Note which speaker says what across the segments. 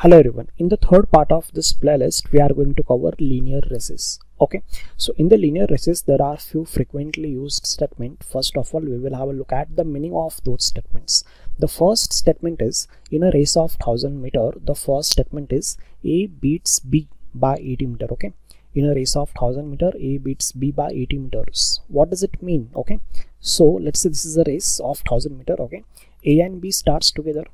Speaker 1: Hello everyone, in the third part of this playlist we are going to cover linear races. Okay, so in the linear races there are few frequently used statements. First of all, we will have a look at the meaning of those statements. The first statement is, in a race of 1000 meter, the first statement is A beats B by 80 meter. Okay, in a race of 1000 meter, A beats B by 80 meters. What does it mean? Okay, so let's say this is a race of 1000 meter. Okay, A and B starts together.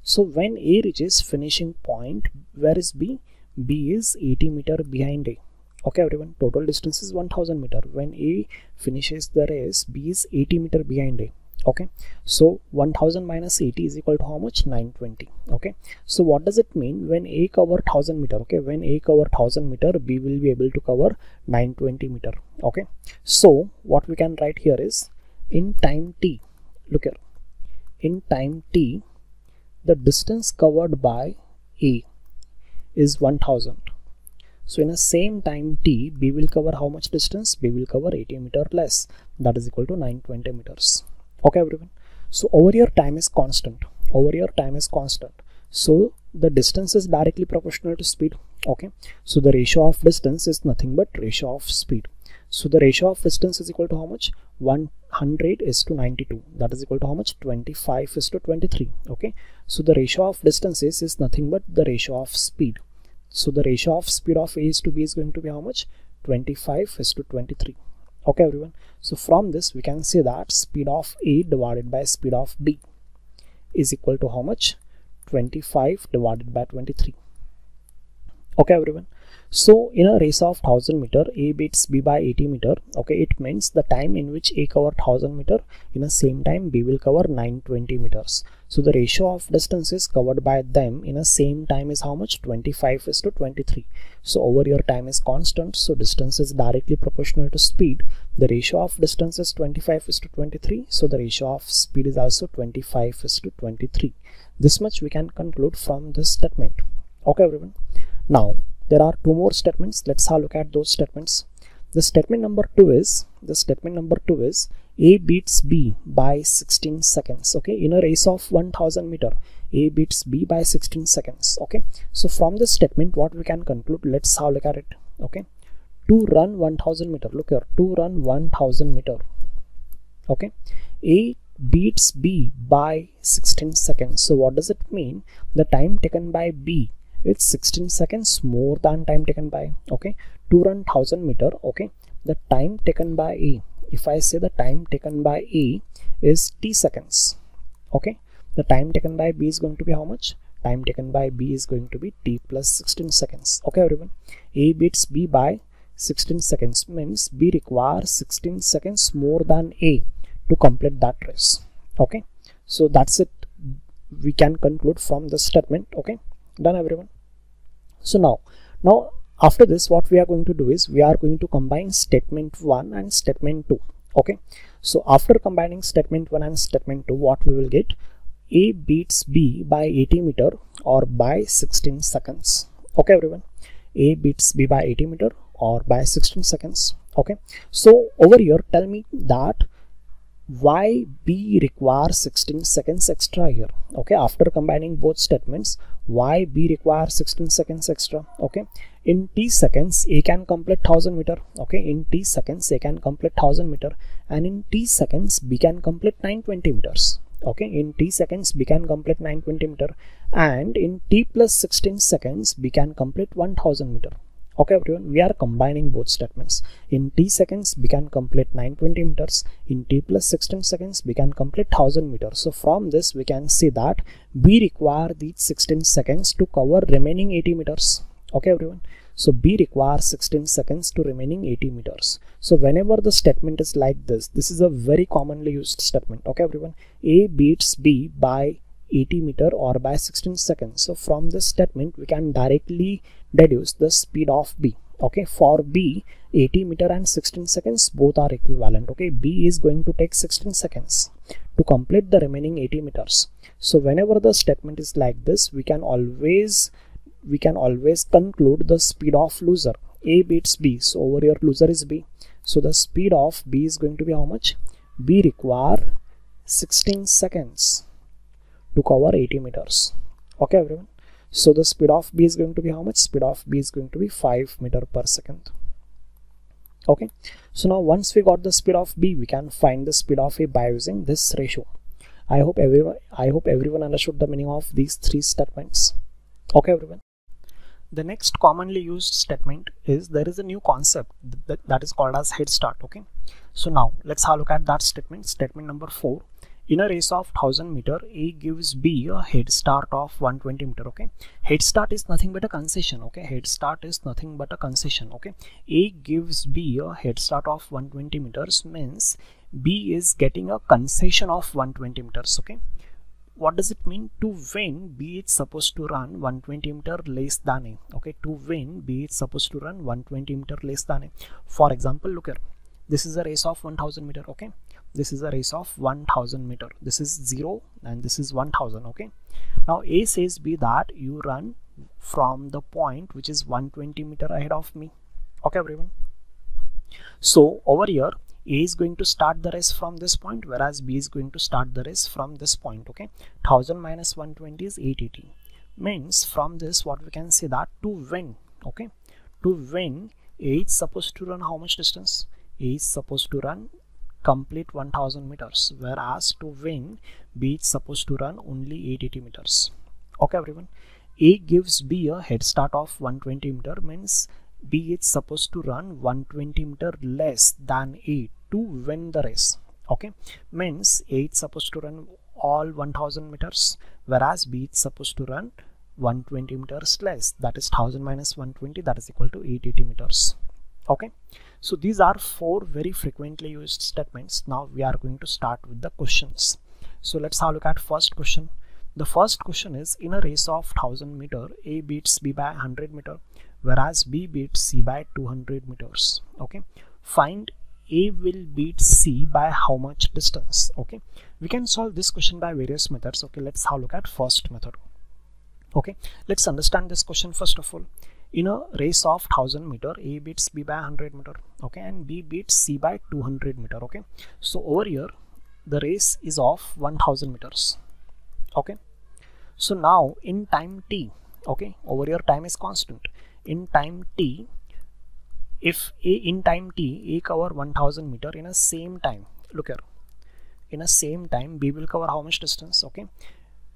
Speaker 1: So when A reaches finishing point, where is B? B is 80 meter behind A. Okay everyone, total distance is 1000 meter. When A finishes the race, B is 80 meter behind A. Okay, so 1000 minus 80 is equal to how much? 920. Okay, so what does it mean when A cover 1000 meter? Okay, when A cover 1000 meter, B will be able to cover 920 meter. Okay, so what we can write here is, in time t, look here, in time t, the distance covered by A is 1000. So in the same time t, B will cover how much distance? B will cover 80 meter less, that is equal to 920 meters. Okay everyone, so over here time is constant. Over here time is constant, so the distance is directly proportional to speed. Okay, so the ratio of distance is nothing but ratio of speed. So the ratio of distance is equal to how much? 100 is to 92, that is equal to how much? 25 is to 23. Okay, so the ratio of distances is nothing but the ratio of speed. So the ratio of speed of A is to B is going to be how much? 25 is to 23. Okay everyone, so from this we can say that speed of A divided by speed of B is equal to how much? 25 divided by 23. Okay everyone, so in a race of 1000 meter, A beats B by 80 meter. Okay, it means the time in which A cover 1000 meter, in the same time B will cover 920 meters. So the ratio of distances covered by them in the same time is how much? 25 is to 23. So over here time is constant, so distance is directly proportional to speed. The ratio of distance is 25 is to 23, so the ratio of speed is also 25 is to 23. This much we can conclude from this statement. Okay everyone, now there are two more statements. Let's have a look at those statements. The statement number 2 is, A beats B by 16 seconds. Okay, in a race of 1000 meter, A beats B by 16 seconds. Okay, so from this statement what we can conclude, let's have a look at it. Okay, to run 1000 meter, look here, to run 1000 meter, okay, A beats B by 16 seconds. So what does it mean? The time taken by B, it's 16 seconds more than time taken by, okay, to run 1000 meter. Okay, the time taken by A, if I say the time taken by A is t seconds, okay, the time taken by B is going to be how much? Time taken by B is going to be t plus 16 seconds. Okay everyone, A beats B by 16 seconds means B requires 16 seconds more than A to complete that race. Okay, so that's it, we can conclude from the statement. Okay, done everyone. So now after this what we are going to do is, we are going to combine statement 1 and statement 2. Okay, so after combining statement 1 and statement 2, what we will get? A beats B by 80 meter or by 16 seconds. Okay everyone, A beats B by 80 meter or by 16 seconds. Okay, so over here tell me that why B requires 16 seconds extra here. Okay, after combining both statements, why B requires 16 seconds extra? Okay, in t seconds A can complete 1000 meter. Okay, in t seconds A can complete 1000 meter, and in t seconds B can complete 920 meters. Okay, in t seconds B can complete 920 meter, and in t plus 16 seconds B can complete 1000 meter. Okay everyone, we are combining both statements. In t seconds B can complete 920 meters, in t plus 16 seconds B can complete 1000 meters. So from this we can see that B require these 16 seconds to cover remaining 80 meters. Okay everyone, so B requires 16 seconds to remaining 80 meters. So whenever the statement is like this, this is a very commonly used statement. Okay everyone, A beats B by 80 meter or by 16 seconds. So from this statement we can directly deduce the speed of B. Okay, for B, 80 meter and 16 seconds both are equivalent. Okay, B is going to take 16 seconds to complete the remaining 80 meters. So whenever the statement is like this, we can always conclude the speed of loser. A beats B, so over here loser is B, so the speed of B is going to be how much? B require 16 seconds to cover 80 meters. Okay everyone, So the speed of B is going to be how much? Speed of B is going to be 5 meter per second. Okay, so now once we got the speed of B, we can find the speed of A by using this ratio. I hope everyone understood the meaning of these three statements. Okay, everyone. The next commonly used statement is there is a new concept that is called as head start. Okay, so now let's have a look at that statement. Statement number 4. In a race of 1000 meter, A gives B a head start of 120 meter. Okay, head start is nothing but a concession. Okay, head start is nothing but a concession. Okay, A gives B a head start of 120 meters means B is getting a concession of 120 meters. Okay, what does it mean? To win, B is supposed to run 120 meter less than A. Okay, to win, B is supposed to run 120 meter less than A. For example, look here. This is a race of 1000 meter. Okay, this is a race of 1000 meter. This is 0 and this is 1000. Okay, now A says B that you run from the point which is 120 meter ahead of me. Okay, everyone. So over here, A is going to start the race from this point, whereas B is going to start the race from this point. Okay, 1000 minus 120 is 880. Means from this, what we can say that to win, okay, to win, A is supposed to run how much distance? A is supposed to run complete 1000 meters, whereas to win, B is supposed to run only 880 meters. Okay, everyone. A gives B a head start of 120 meter means B is supposed to run 120 meter less than A to win the race. Okay, means A is supposed to run all 1000 meters, whereas B is supposed to run 120 meters less, that is 1000 minus 120, that is equal to 880 meters. Okay, so these are 4 very frequently used statements. Now we are going to start with the questions. So let's have a look at first question. The first question is, in a race of 1000 meter, A beats B by 100 meter, whereas B beats C by 200 meters. Okay, find A will beat C by how much distance? Okay, we can solve this question by various methods. Okay, let's have a look at first method. Okay, let's understand this question first of all. In a race of 1000 meter, A beats B by 100 meter. Okay, and B beats C by 200 meter. Okay, so over here the race is of 1000 meters. Okay, so now in time t, okay, over here time is constant. In time t, if in time t A cover 1000 meter, in a same time, look here, in a same time B will cover how much distance? Okay,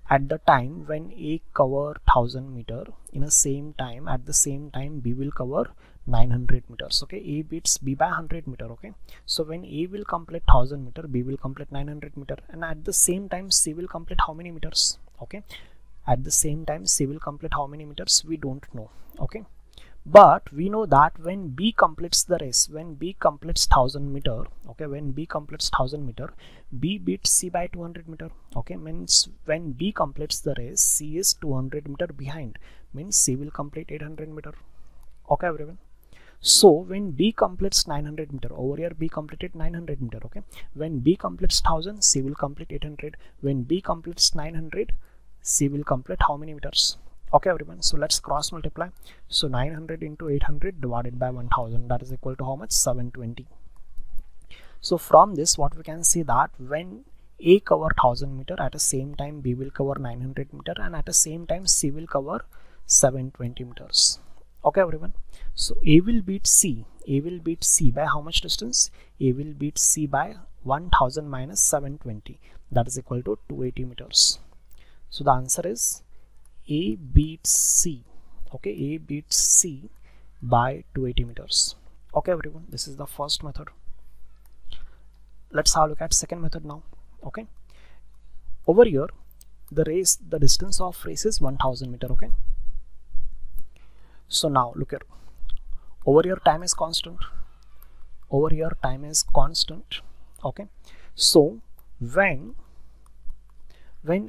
Speaker 1: at the time when A cover 1000 meter, in a same time, at the same time B will cover 900 meters. Okay, A beats B by 100 meter. Okay, so when A will complete 1000 meter, B will complete 900 meter, and at the same time C will complete how many meters? Okay, at the same time C will complete how many meters? We don't know. Okay, but we know that when B completes the race, when B completes 1000 meter, okay, when B completes 1000 meter, B beats C by 200 meter. Okay, means when B completes the race, C is 200 meter behind, means C will complete 800 meter. Okay, everyone. So when B completes 900 meter, over here B completed 900 meter. Okay, when B completes 1000, C will complete 800. When B completes 900, C will complete how many meters? Okay, everyone, so let's cross multiply. So 900 into 800 divided by 1000, that is equal to how much? 720. So from this, what we can see that when A cover 1000 meter, at the same time B will cover 900 meter, and at the same time C will cover 720 meters. Okay, everyone, so A will beat C. A will beat C by how much distance? A will beat C by 1000 minus 720, that is equal to 280 meters. So the answer is A beats C. Okay, A beats C by 280 meters. Okay, everyone, this is the first method. Let's have a look at second method now. Okay, over here the distance of race is 1000 meter. Okay, so now look here, over here time is constant, over here time is constant. Okay, so when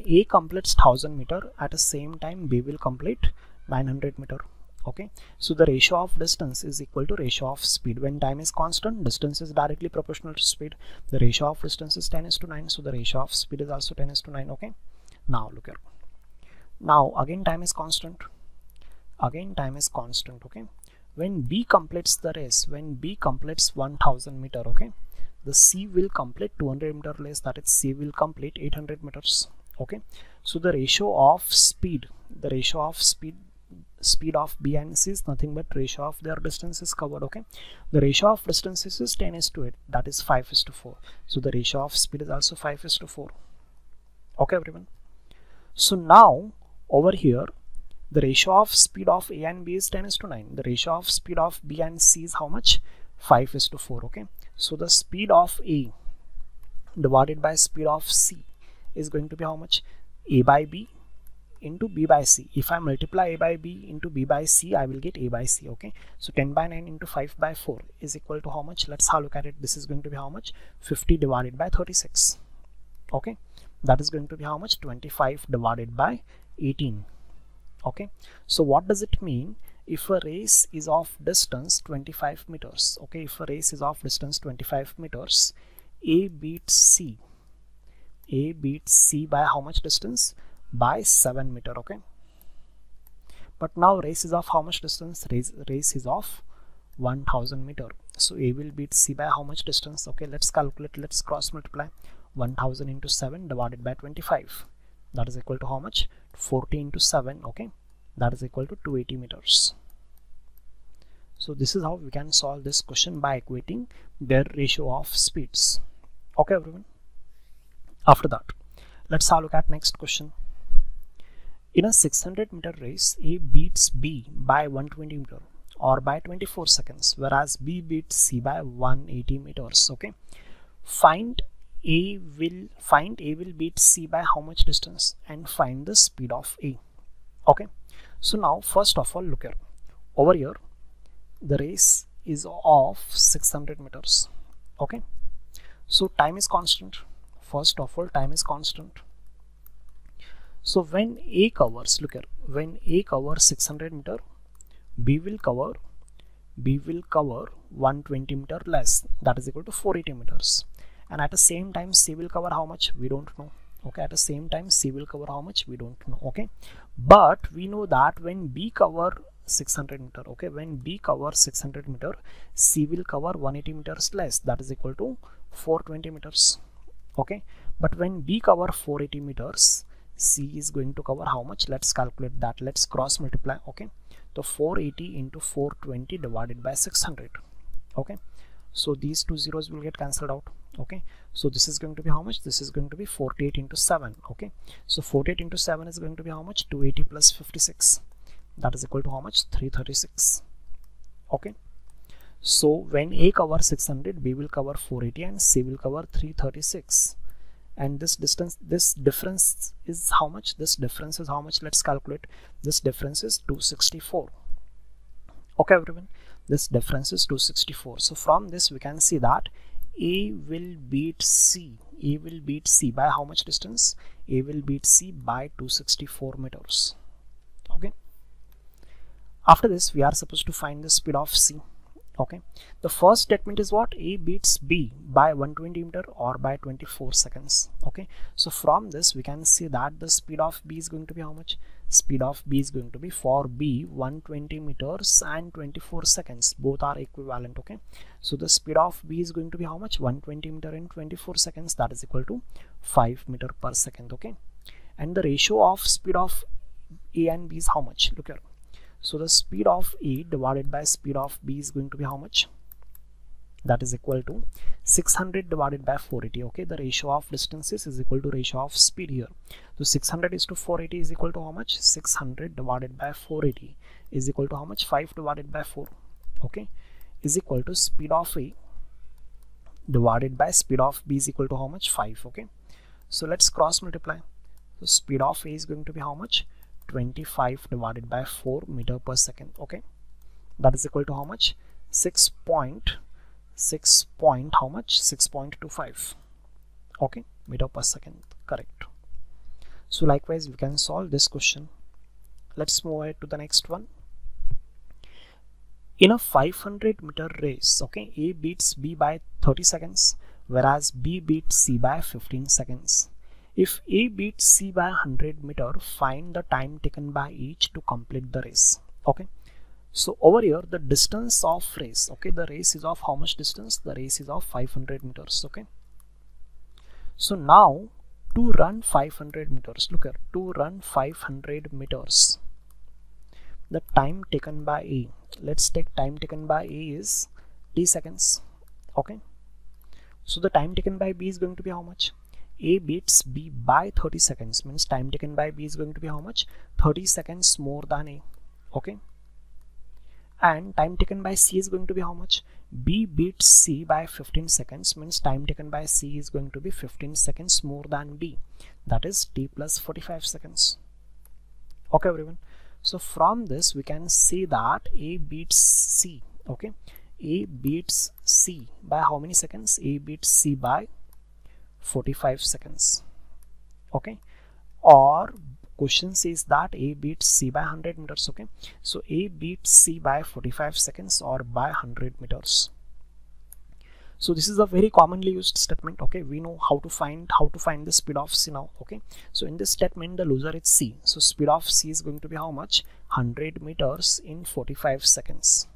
Speaker 1: A completes 1000 meter, at the same time B will complete 900 meter. Okay, so the ratio of distance is equal to ratio of speed. When time is constant, distance is directly proportional to speed. The ratio of distance is 10:9, so the ratio of speed is also 10:9. Okay, now look here, now again time is constant, again time is constant. Okay, when B completes the race, when B completes 1000 meter, okay, the C will complete 200 meter less, that is C will complete 800 meters. Okay, so the ratio of speed of B and C is nothing but ratio of their distances covered. Okay, the ratio of distances is 10:8, that is 5:4. So the ratio of speed is also 5:4. Okay everyone, so now over here the ratio of speed of A and B is 10:9. The ratio of speed of B and C is how much? 5:4. Okay, so the speed of A divided by speed of C is going to be how much? A by B into B by C. If I multiply A by B into B by C, I will get A by C. Okay, so 10/9 into 5/4 is equal to how much? Let's have a look at it. This is going to be how much? 50 divided by 36. Okay, that is going to be how much? 25 divided by 18. Okay, so what does it mean? If a race is of distance 25 meters, okay, if a race is of distance 25 meters, A beats C. A beats C by how much distance? By 7 meter. Okay, but now race is of how much distance? Race is of 1000 meter. So A will beat C by how much distance? Okay, let's calculate. Let's cross multiply. 1000 into 7 divided by 25, that is equal to how much? 40 into 7. Okay, that is equal to 280 meters. So this is how we can solve this question by equating their ratio of speeds. Okay everyone, after that let's have a look at next question. In a 600 meter race, A beats B by 120 meter or by 24 seconds, whereas B beats C by 180 meters. Okay, find A will beat C by how much distance and find the speed of A. Okay, so now first of all look here. Over here the race is of 600 meters. Okay, so time is constant. First of all, time is constant. So when A covers, look here, when A covers 600 meter, B will cover 120 meter less, that is equal to 480 meters. And at the same time C will cover how much? We don't know. Okay, at the same time C will cover how much? We don't know. Okay, but we know that when B cover 600 meter, okay, when B covers 600 meter, C will cover 180 meters less, that is equal to 420 meters. Okay, but when B cover 480 meters, C is going to cover how much? Let's calculate that. Let's cross multiply. Okay, so 480 into 420 divided by 600. Okay, so these two zeros will get cancelled out. Okay, so this is going to be how much? This is going to be 48 into 7. Okay, so 48 into 7 is going to be how much? 280 plus 56, that is equal to how much? 336. Okay, so when A covers 600, B will cover 480 and C will cover 336. And this difference is how much? This difference is how much? Let's calculate. This difference is 264. Okay everyone, this difference is 264. So from this we can see that A will beat C. A will beat C by how much distance? A will beat C by 264 meters. Okay, after this we are supposed to find the speed of C. Okay, the first statement is what? A beats B by 120 meter or by 24 seconds. Okay, so from this we can see that the speed of B is going to be how much? Speed of B is going to be, for B, 120 meters and 24 seconds, both are equivalent. Okay, so the speed of B is going to be how much? 120 meter in 24 seconds, that is equal to 5 meter per second. Okay, and the ratio of speed of A and B is how much? Look here. So the speed of A divided by speed of B is going to be how much? That is equal to 600 divided by 480. Okay, the ratio of distances is equal to ratio of speed here. So 600 is to 480 is equal to how much? 600 divided by 480 is equal to how much? 5 divided by 4. Okay, is equal to speed of A divided by speed of B is equal to how much? 5. Okay, so let's cross multiply. So speed of A is going to be how much? 25 divided by 4 meter per second. Okay, that is equal to how much? 6.25. Okay, meter per second, correct. So likewise we can solve this question. Let's move ahead to the next one. In a 500 meter race, okay, A beats B by 30 seconds, whereas B beats C by 15 seconds. If A beats C by 100 meter, find the time taken by each to complete the race. Okay, so over here the distance of race, okay, the race is of how much distance? The race is of 500 meters. Okay, so now to run 500 meters, look here, to run 500 meters, the time taken by A, let's take time taken by A is t seconds. Okay, so the time taken by B is going to be how much? A beats B by 30 seconds, means time taken by B is going to be how much? 30 seconds more than A. Okay, and time taken by C is going to be how much? B beats C by 15 seconds, means time taken by C is going to be 15 seconds more than B, that is t plus 45 seconds. Okay everyone, so from this we can see that A beats C. Okay, A beats C by how many seconds? A beats C by 45 seconds. Okay, or question says that A beats C by 100 meters. Okay, so A beats C by 45 seconds or by 100 meters. So this is a very commonly used statement. Okay, we know how to find the speed of C now. Okay, so in this statement the loser is C, so speed of C is going to be how much? 100 meters in 45 seconds.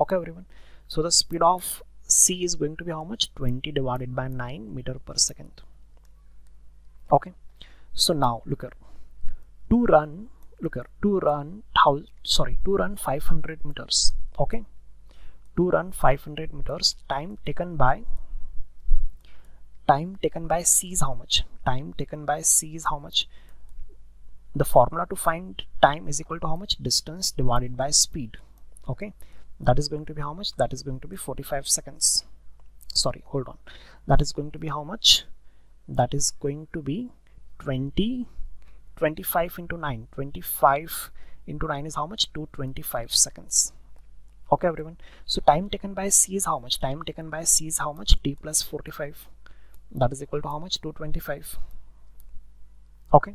Speaker 1: Okay everyone, so the speed of C is going to be how much? 20 divided by 9 meter per second. Okay, so now look here, to run 500 meters. Okay, to run 500 meters, time taken by C is how much? Time taken by C is how much? The formula to find time is equal to how much? Distance divided by speed. Okay, that is going to be how much? That is going to be 45 seconds. Sorry, hold on, that is going to be how much? That is going to be 25 into 9. 25 into 9 is how much? 225 seconds. Okay everyone, so time taken by C is how much? Time taken by C is how much? T plus 45, that is equal to how much? 225. Okay,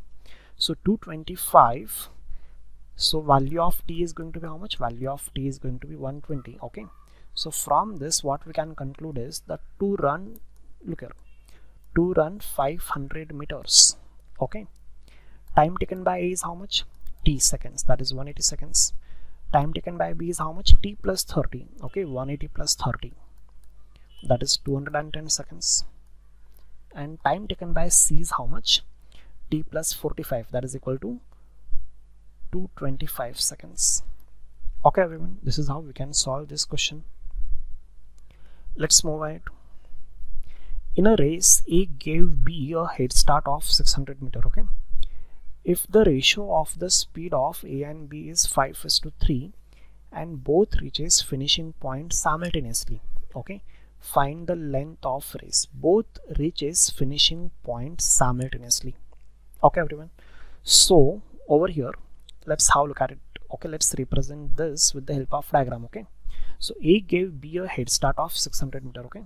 Speaker 1: so 225, so value of T is going to be how much? Value of T is going to be 120. Okay, so from this what we can conclude is that to run, look here, to run 500 meters. Okay, time taken by A is how much? T seconds, that is 180 seconds. Time taken by B is how much? T plus 30. Okay, 180 plus 30, that is 210 seconds. And time taken by C is how much? T plus 45, that is equal to 225 seconds. Okay everyone, this is how we can solve this question. Let's move ahead. In a race, A gave B a head start of 600 meters. Okay, if the ratio of the speed of A and B is 5:3 and both reaches finishing point simultaneously, okay, find the length of race. Both reaches finishing point simultaneously. Okay everyone, so over here let's have a look at it. Okay, let's represent this with the help of diagram. Okay, so A gave B a head start of 600 meters. Okay,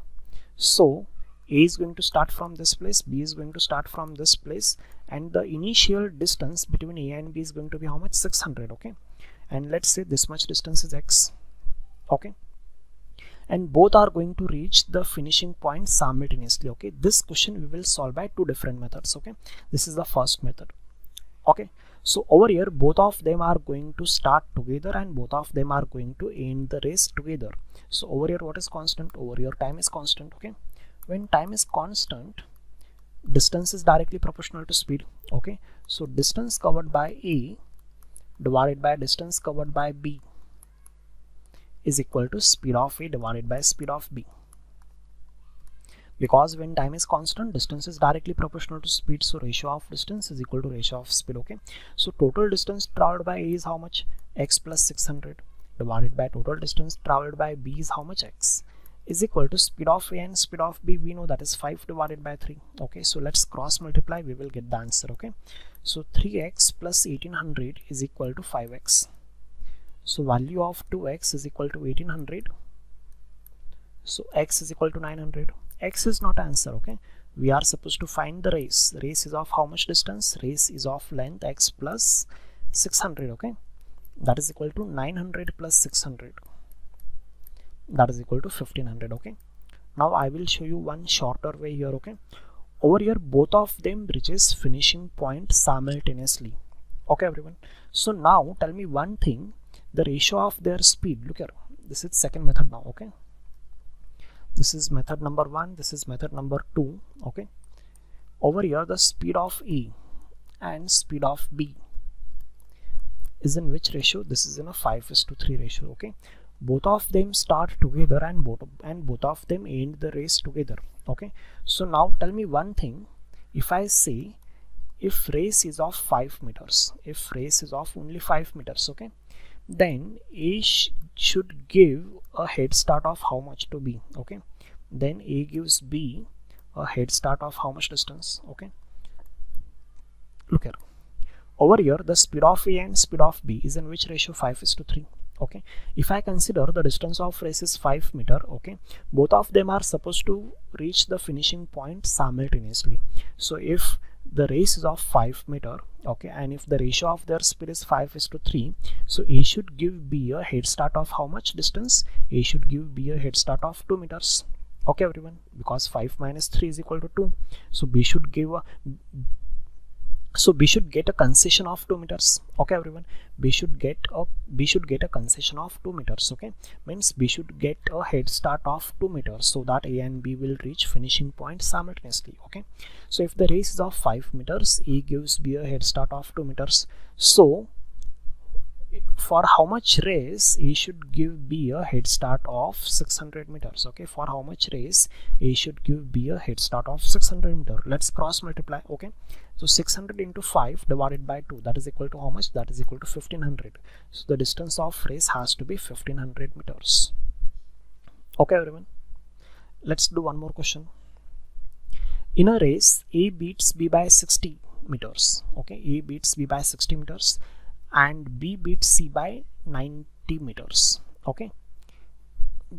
Speaker 1: so A is going to start from this place, B is going to start from this place, and the initial distance between A and B is going to be how much? 600. Okay, and let's say this much distance is x. Okay, and both are going to reach the finishing point simultaneously. Okay, this question we will solve by two different methods. Okay, this is the first method. Okay, so over here both of them are going to start together and both of them are going to end the race together. So over here what is constant? Over here time is constant. Okay, when time is constant, distance is directly proportional to speed. Okay, so distance covered by A divided by distance covered by B is equal to speed of A divided by speed of B. Because when time is constant, distance is directly proportional to speed, so ratio of distance is equal to ratio of speed. Okay, so total distance traveled by A is how much? X plus 600 divided by total distance traveled by B is how much? X, is equal to speed of A and speed of B, we know that is 5 divided by 3. Okay, so let's cross multiply, we will get the answer. Okay, so 3x plus 1800 is equal to 5x. So value of 2x is equal to 1800, so x is equal to 900. X is not answer. Okay, we are supposed to find the race. Race is of how much distance? Race is of length x plus 600. Okay, that is equal to 900 plus 600, that is equal to 1500. Okay, now I will show you one shorter way here. Okay, over here both of them reaches finishing point simultaneously. Okay everyone, so now tell me one thing, the ratio of their speed. Look here, this is second method now. Okay, this is method number 1, this is method number 2. Okay, over here the speed of A and speed of B is in which ratio? This is in a 5:3 ratio. Okay, both of them start together and both of them end the race together. Okay, so now tell me one thing. If I say if race is of 5 meters, if race is of only 5 meters, okay, then A should give a head start of how much to B? Okay, then A gives B a head start of how much distance? Okay, look here. Over here the speed of A and speed of B is in which ratio? 5:3. Okay, if I consider the distance of race is 5 meter, okay, both of them are supposed to reach the finishing point simultaneously. So if the race is of 5 meter, okay, and if the ratio of their speed is 5:3, so A should give B a head start of how much distance? A should give B a head start of 2 meters. Okay everyone, because 5 minus 3 is equal to 2, so B should get a concession of 2 meters. Okay everyone, B should get a concession of 2 meters. Okay, means B should get a head start of 2 meters so that A and B will reach finishing point simultaneously. Okay, so if the race is of 5 meters, A gives B a head start of 2 meters. So for how much race A should give B a head start of 600 meters? Okay, for how much race A should give B a head start of 600 meters? Let's cross multiply. Okay, so 600 into 5 divided by 2, that is equal to how much? That is equal to 1500. So the distance of race has to be 1500 meters. Okay everyone, let's do one more question. In a race, A beats B by 60 meters. Okay, A beats B by 60 meters and B beats C by 90 meters. Okay,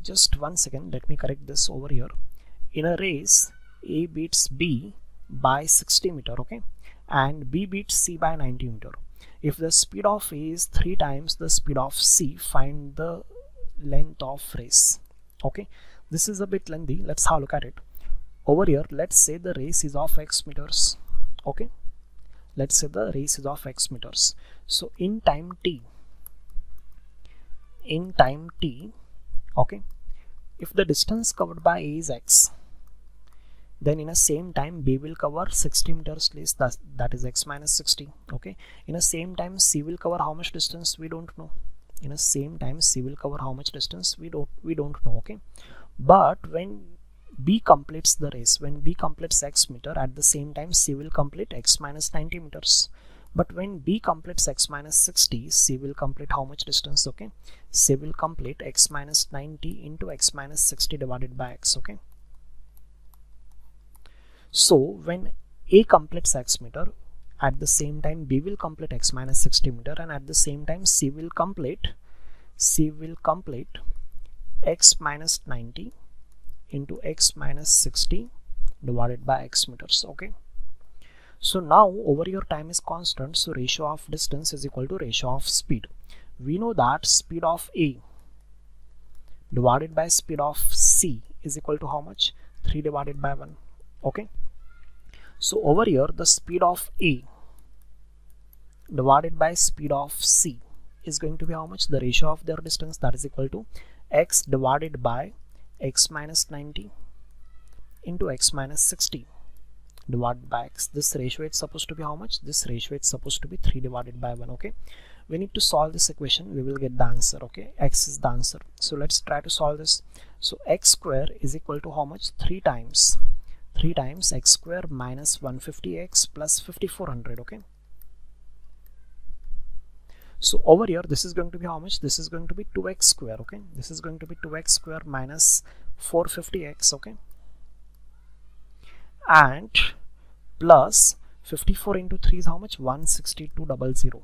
Speaker 1: just 1 second, let me correct this over here. In a race, A beats B by 60 meter, okay, and B beats C by 90 meter. If the speed of A is 3 times the speed of C, find the length of race. Okay, this is a bit lengthy. Let's have a look at it. Over here, let's say the race is of X meters. Okay, let's say the race is of X meters. So in time t, okay, if the distance covered by A is X, then in a same time B will cover 60 meters less, that is X minus 60. Okay, in a same time C will cover how much distance? We don't know. In a same time C will cover how much distance? We don't know. Okay, but when B completes the race, when B completes X meter, at the same time C will complete X minus 90 meters. But when B completes X minus 60, C will complete how much distance? Okay, C will complete X minus 90 into X minus 60 divided by X. Okay, so when A completes X meter, at the same time B will complete X minus 60 meter, and at the same time C will complete X minus 90 into X minus 60 divided by X meters. Okay, so now over here time is constant, so ratio of distance is equal to ratio of speed. We know that speed of A divided by speed of C is equal to how much? 3 divided by 1. Okay, so over here the speed of A divided by speed of C is going to be how much? The ratio of their distance, that is equal to X divided by X minus 90 into X minus 60 divided by X. This ratio is supposed to be how much? This ratio is supposed to be 3 divided by 1. Okay, we need to solve this equation, we will get the answer. Okay, X is the answer, so let's try to solve this. So X square is equal to how much? 3 times X square minus 150X plus 5400. Okay, so over here this is going to be how much? This is going to be 2x square. Okay, this is going to be 2x square minus 450x. Okay, and plus 54 into 3 is how much? 16200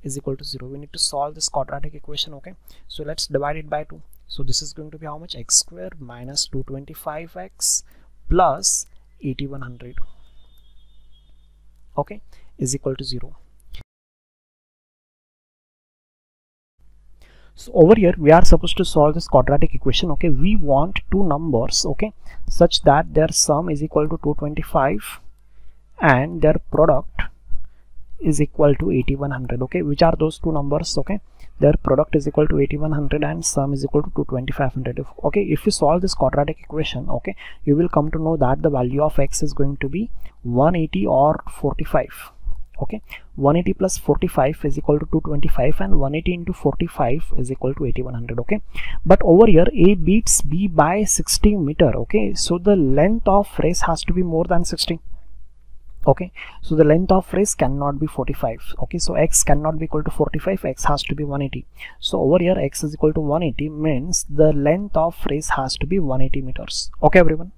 Speaker 1: is equal to 0. We need to solve this quadratic equation. Okay, so let's divide it by 2. So this is going to be how much? X square minus 225x plus 8100, okay, is equal to 0. So over here we are supposed to solve this quadratic equation. Okay, we want two numbers, okay, such that their sum is equal to 225 and their product is equal to 8100. Okay, which are those two numbers? Okay, their product is equal to 8100 and sum is equal to 2500. Okay, if you solve this quadratic equation, okay, you will come to know that the value of x is going to be 180 or 45. Okay, 180 plus 45 is equal to 225 and 180 into 45 is equal to 8100. Okay, but over here A beats B by 60 meter. Okay, so the length of race has to be more than 60. Okay, so the length of race cannot be 45. Okay, so x cannot be equal to 45, x has to be 180. So over here x is equal to 180 means the length of race has to be 180 meters. Okay everyone.